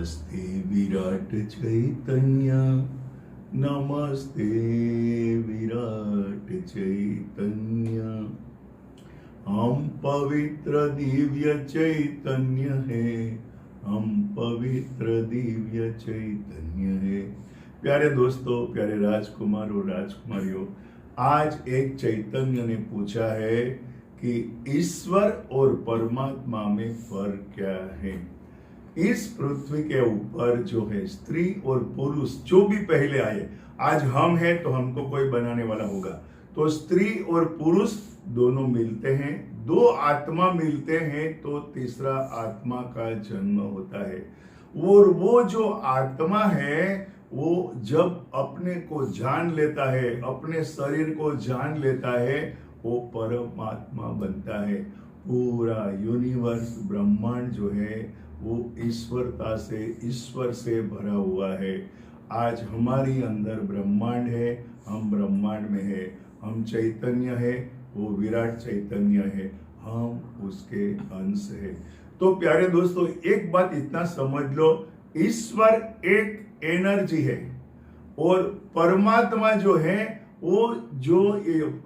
नमस्ते विराट चैतन्य, नमस्ते विराट चैतन्य। हम पवित्र दिव्य चैतन्य है, हम पवित्र दिव्य चैतन्य है। प्यारे दोस्तों, प्यारे राजकुमार और राजकुमारियों, आज एक चैतन्य ने पूछा है कि ईश्वर और परमात्मा में फर्क क्या है। इस पृथ्वी के ऊपर जो है स्त्री और पुरुष जो भी पहले आए, आज हम हैं तो हमको कोई बनाने वाला होगा, तो स्त्री और पुरुष दोनों मिलते हैं, दो आत्मा मिलते हैं तो तीसरा आत्मा का जन्म होता है। और वो जो आत्मा है वो जब अपने को जान लेता है, अपने शरीर को जान लेता है, वो परमात्मा बनता है। पूरा यूनिवर्स ब्रह्मांड जो है वो ईश्वरता से, ईश्वर से भरा हुआ है। आज हमारी अंदर ब्रह्मांड है, हम ब्रह्मांड में है, हम चैतन्य है, वो विराट चैतन्य है, हम उसके अंश है। तो प्यारे दोस्तों, एक बात इतना समझ लो, ईश्वर एक एनर्जी है और परमात्मा जो है वो जो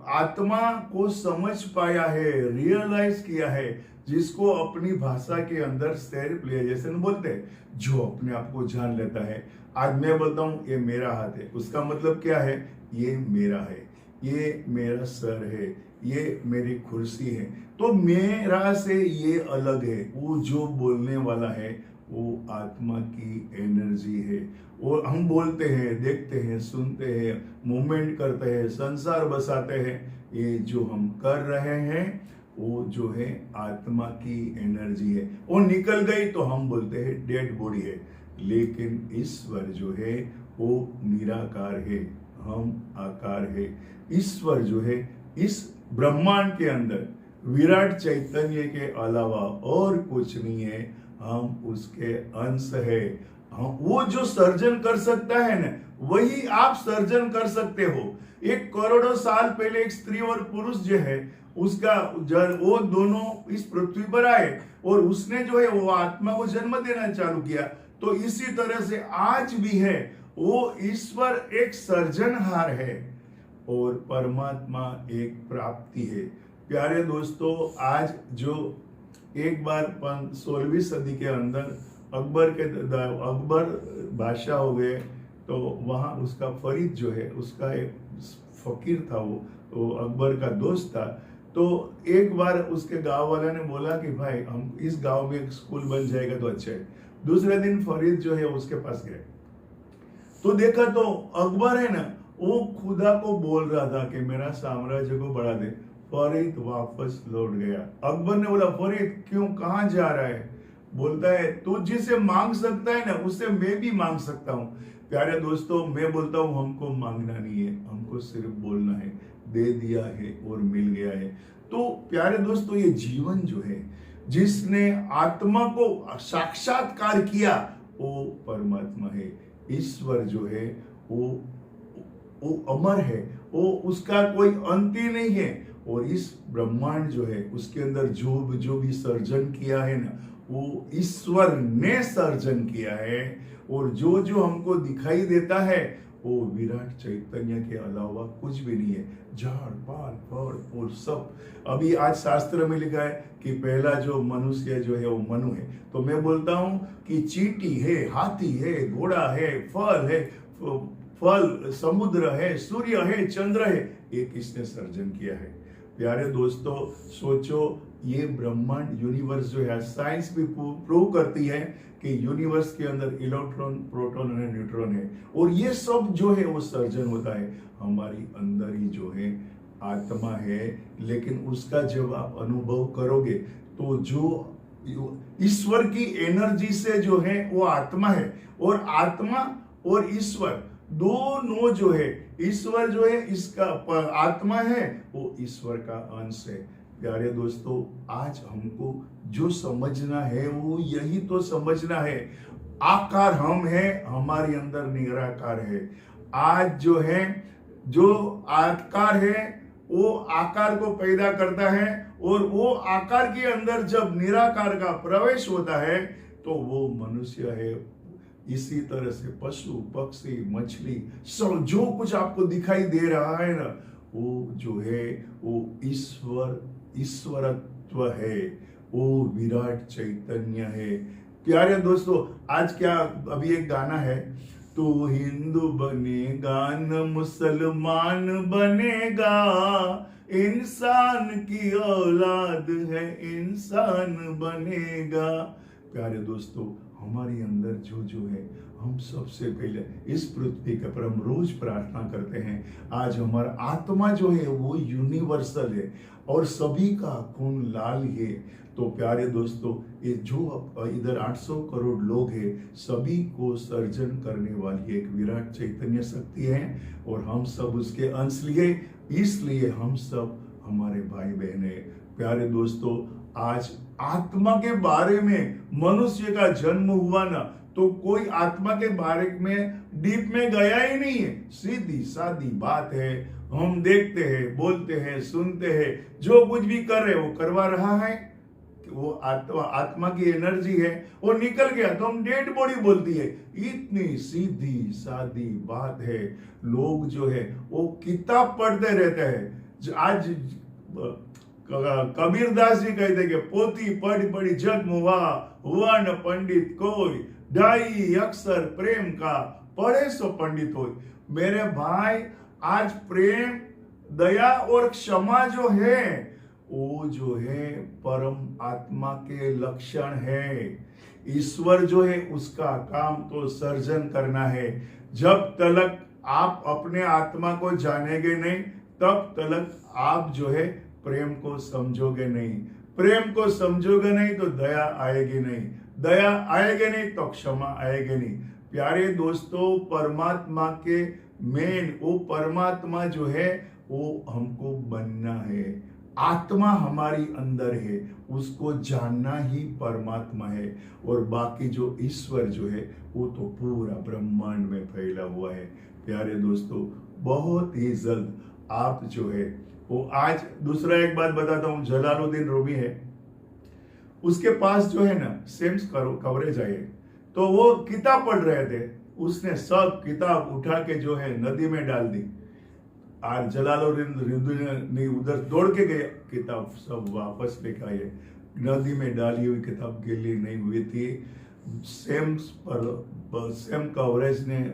आत्मा को समझ पाया है, रियलाइज किया है, जिसको अपनी भाषा के अंदर सेल्फ रियलाइजेशन बोलते हैं, जो अपने आप को जान लेता है। आज मैं बोलता हूं ये मेरा हाथ है, उसका मतलब क्या है, ये मेरा है, ये मेरा सर है, ये मेरी कुर्सी है, तो मेरा से ये अलग है। वो जो बोलने वाला है वो आत्मा की एनर्जी है। और हम बोलते हैं, देखते हैं, सुनते हैं, मूवमेंट करते हैं, संसार बसाते हैं, ये जो हम कर रहे हैं वो जो है आत्मा की एनर्जी है। वो निकल गई तो हम बोलते हैं डेड बॉडी है। लेकिन ईश्वर जो है वो निराकार है, हम आकार है। ईश्वर जो है इस ब्रह्मांड के अंदर विराट चैतन्य के अलावा और कुछ नहीं है, हम उसके अंश है। वो जो सर्जन कर सकता है ना, वही आप सर्जन कर सकते हो। एक करोड़ों साल पहले एक स्त्री और पुरुष जो है उसका वो दोनों इस पृथ्वी पर आए और उसने जो है वो आत्मा को जन्म देना चालू किया। तो इसी तरह से आज भी है, वो ईश्वर एक सर्जनहार है और परमात्मा एक प्राप्ति है। प्यारे दोस्तों, आज जो एक बार 16वीं सदी के अंदर अकबर बादशाह हो गए, तो वहाँ उसका फरीद जो है, उसका एक फकीर था, वो अकबर का दोस्त था। तो एक बार उसके गांव वाले ने बोला कि भाई हम इस गांव में एक स्कूल बन जाएगा तो अच्छा है। दूसरे दिन फरीद जो है उसके पास गए तो देखा तो अकबर है ना, वो खुदा को बोल रहा था कि मेरा साम्राज्य को बढ़ा दे। फरीद वापस लौट गया। अकबर ने बोला, फरीद क्यों, कहाँ जा रहा है? बोलता है, तू जिसे मांग सकता है ना उससे मैं भी मांग सकता हूँ। प्यारे दोस्तों, मैं बोलता हूँ हमको मांगना नहीं है, हमको सिर्फ बोलना है, दे दिया है और मिल गया है। तो प्यारे दोस्तों, ये जीवन जो है, जिसने आत्मा को साक्षात्कार किया वो परमात्मा है। ईश्वर जो है वो अमर है, वो उसका कोई अंत ही नहीं है। और इस ब्रह्मांड जो है उसके अंदर जो भी सर्जन किया है ना, वो ईश्वर ने सर्जन किया है। और जो हमको दिखाई देता है वो विराट चैतन्य के अलावा कुछ भी नहीं है। झाड़, पाल, फल, फूल सब। अभी आज शास्त्र में लिखा है कि पहला जो मनुष्य जो है वो मनु है। तो मैं बोलता हूं कि चींटी है, हाथी है, घोड़ा है, फल, समुद्र है, सूर्य है, चंद्र है, ये किसने सर्जन किया है? प्यारे दोस्तों, सोचो, ये ब्रह्मांड यूनिवर्स जो है, साइंस भी प्रूव करती है कि यूनिवर्स के अंदर इलेक्ट्रॉन, प्रोटॉन और न्यूट्रॉन है, और ये सब जो है वो सर्जन होता है हमारी अंदर ही जो है आत्मा है। लेकिन उसका जब आप अनुभव करोगे तो जो ईश्वर की एनर्जी से जो है वो आत्मा है, और आत्मा और ईश्वर दोनों जो है, ईश्वर जो है इसका आत्मा है, वो ईश्वर का अंश है। प्यारे दोस्तों, आज हमको जो समझना है वो यही तो समझना है। आकार हम है, हमारे अंदर निराकार है। आज जो है, जो आकार है वो आकार को पैदा करता है, और वो आकार के अंदर जब निराकार का प्रवेश होता है तो वो मनुष्य है, इसी तरह से पशु पक्षी मछली सब जो कुछ आपको दिखाई दे रहा है ना, वो जो है वो ईश्वरत्व है, वो विराट चैतन्य है। प्यारे दोस्तों, आज क्या अभी एक गाना है, तू हिंदू बनेगा न मुसलमान बनेगा, इंसान की औलाद है इंसान बनेगा। प्यारे दोस्तों, हमारे अंदर जो जो है, हम सबसे पहले इस पृथ्वी के पर हम रोज प्रार्थना करते हैं। आज हमारा आत्मा जो है वो यूनिवर्सल है और सभी का खून लाल है। तो प्यारे दोस्तों, ये जो इधर 800 करोड़ लोग हैं, सभी को सर्जन करने वाली एक विराट चैतन्य शक्ति है और हम सब उसके अंश लिए, इसलिए हम सब हमारे भाई बहन है। प्यारे दोस्तों, आज आत्मा के बारे में मनुष्य का जन्म हुआ ना, तो कोई आत्मा के बारे में डीप में गया ही नहीं है। सीधी सादी बात है, हम देखते हैं, बोलते हैं, सुनते हैं, जो कुछ भी कर रहे वो करवा रहा है, वो आत्मा की एनर्जी है, वो निकल गया तो हम डेड बॉडी बोलती है। इतनी सीधी सादी बात है। लोग जो है वो किताब पढ़ते रहते हैं। आज कबीरदास जी कहते कि पोथी पढ़ी पढ़ी जग मुआ, हुआ न पंडित कोई, ढाई अक्षर प्रेम का पढ़े सो पंडित हो। मेरे भाई, आज प्रेम दया और क्षमा जो है वो जो है परम आत्मा के लक्षण है। ईश्वर जो है उसका काम तो सर्जन करना है। जब तक आप अपने आत्मा को जानेंगे नहीं, तब तक आप जो है प्रेम को समझोगे नहीं। प्रेम को समझोगे नहीं तो दया आएगी नहीं, दया आएगी नहीं तो क्षमा आएगी नहीं। प्यारे दोस्तों, परमात्मा के मेन वो परमात्मा जो है वो हमको बनना है। आत्मा हमारी अंदर है, उसको जानना ही परमात्मा है। और बाकी जो ईश्वर जो है वो तो पूरा ब्रह्मांड में फैला हुआ है। प्यारे दोस्तों, बहुत ही जल्द आप जो है वो, आज दूसरा एक बात बताता हूँ, जलालुद्दीन रूमी है, उसके पास जो है ना सेम्स कवरेज आए, तो वो किताब पढ़ रहे थे, उसने सब किताब उठा के जो है नदी में डाल दी। आज जलालुद्दीन ने उधर दौड़ के गए, किताब सब वापस लेकर आए। नदी में डाली हुई किताब गीली नहीं हुई थी। सेम कवरेज ने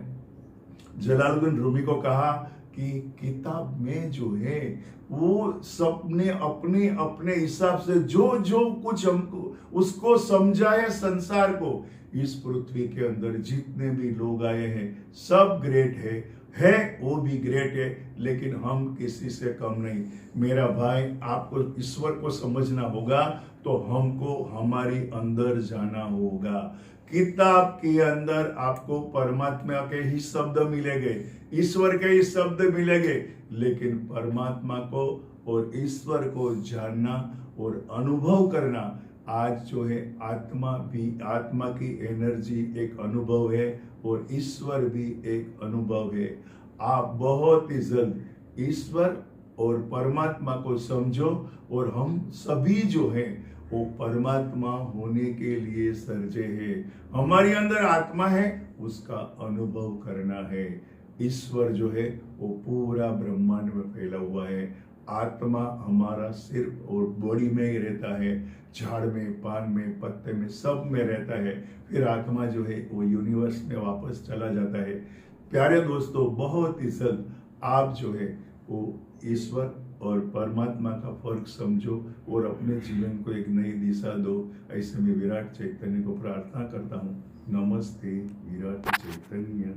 जलालुद्दीन रूमी को कहा कि किताब में जो है वो सबने अपने अपने हिसाब से जो जो कुछ हमको उसको समझाया संसार को। इस पृथ्वी के अंदर जितने भी लोग आए हैं सब ग्रेट है वो भी ग्रेट है, लेकिन हम किसी से कम नहीं। मेरा भाई, आपको ईश्वर को समझना होगा तो हमको हमारी अंदर जाना होगा। किताब के अंदर आपको परमात्मा के ही शब्द मिलेंगे, ईश्वर के ही शब्द मिलेंगे, लेकिन परमात्मा को और ईश्वर को जानना और अनुभव करना, आज जो है आत्मा की एनर्जी एक अनुभव है और ईश्वर भी एक अनुभव है। आप बहुत ही जल्द ईश्वर और परमात्मा को समझो और हम सभी जो है वो परमात्मा होने के लिए सर्जे हैं। हमारी अंदर आत्मा है, उसका अनुभव करना है। ईश्वर जो है वो पूरा ब्रह्मांड में फैला हुआ है। आत्मा हमारा सिर्फ और बॉडी में ही रहता है, झाड़ में, पान में, पत्ते में, सब में रहता है। फिर आत्मा जो है वो यूनिवर्स में वापस चला जाता है। प्यारे दोस्तों, बहुत ही जल्द आप जो है वो ईश्वर और परमात्मा का फर्क समझो और अपने जीवन को एक नई दिशा दो। ऐसे में विराट चैतन्य को प्रार्थना करता हूँ। नमस्ते विराट चैतन्य।